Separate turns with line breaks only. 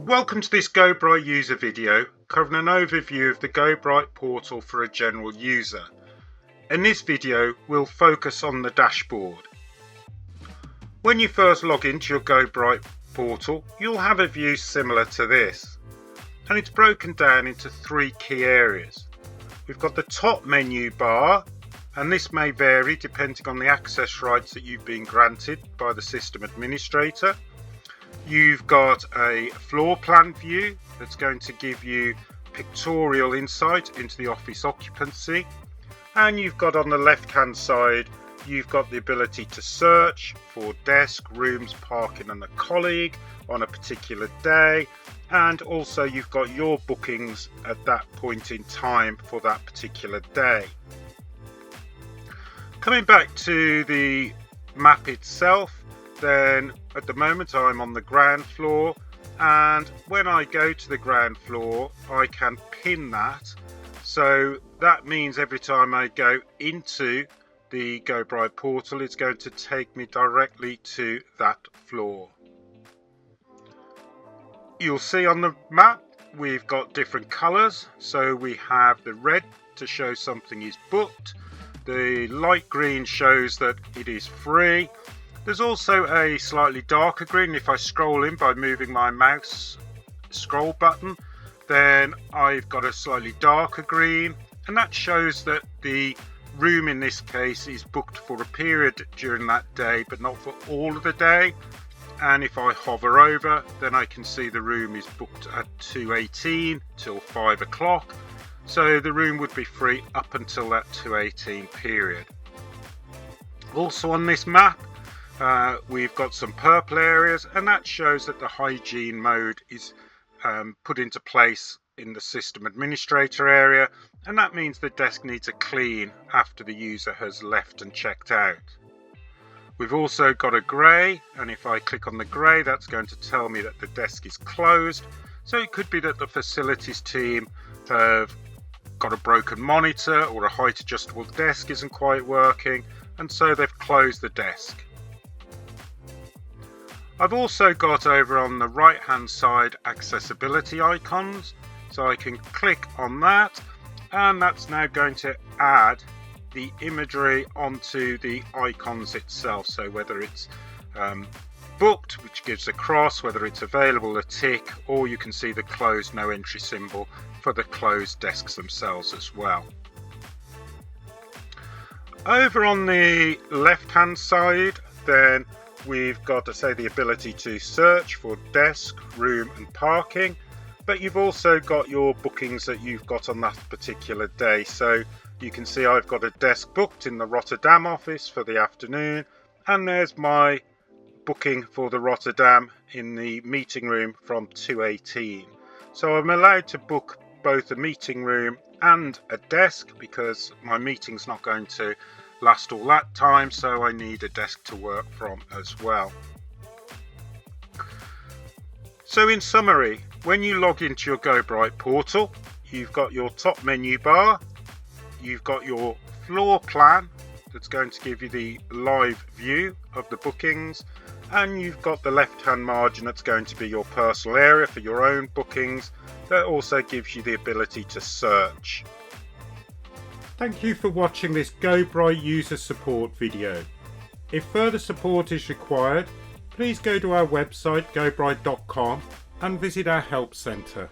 Welcome to this GoBright user video covering an overview of the GoBright portal for a general user. In this video we'll focus on the dashboard. When you first log into your GoBright portal you'll have a view similar to this, and it's broken down into three key areas. We've got the top menu bar, and this may vary depending on the access rights that you've been granted by the system administrator. You've got a floor plan view that's going to give you pictorial insight into the office occupancy, and you've got on the left hand side you've got the ability to search for desk, rooms, parking and a colleague on a particular day, and also you've got your bookings at that point in time for that particular day. Coming back to the map itself, then at the moment I'm on the ground floor, and when I go to the ground floor I can pin that, so that means every time I go into the GoBright portal it's going to take me directly to that floor. You'll see on the map we've got different colours, so we have the red to show something is booked, the light green shows that it is free. There's also a slightly darker green. If I scroll in by moving my mouse scroll button, then I've got a slightly darker green, and that shows that the room in this case is booked for a period during that day but not for all of the day. And if I hover over, then I can see the room is booked at 2:18 till 5 o'clock, so the room would be free up until that 2:18 period. Also on this map we've got some purple areas, and that shows that the hygiene mode is put into place in the system administrator area, and that means the desk needs a clean after the user has left and checked out. We've also got a grey, and if I click on the grey that's going to tell me that the desk is closed, so it could be that the facilities team have got a broken monitor or a height adjustable desk isn't quite working, and so they've closed the desk. I've also got over on the right hand side accessibility icons, so I can click on that, and that's now going to add the imagery onto the icons itself, so whether it's booked, which gives a cross, whether it's available, a tick, or you can see the closed no entry symbol for the closed desks themselves as well. Over on the left hand side then we've got to say the ability to search for desk, room and parking, but you've also got your bookings that you've got on that particular day. So you can see I've got a desk booked in the Rotterdam office for the afternoon, and there's my booking for the Rotterdam in the meeting room from 2:18. So I'm allowed to book both a meeting room and a desk because my meeting's not going to last all that time, so I need a desk to work from as well. So in summary, when you log into your GoBright portal, you've got your top menu bar, you've got your floor plan that's going to give you the live view of the bookings, and you've got the left hand margin that's going to be your personal area for your own bookings. That also gives you the ability to search. Thank you for watching this GoBright user support video. If further support is required, please go to our website gobright.com and visit our help centre.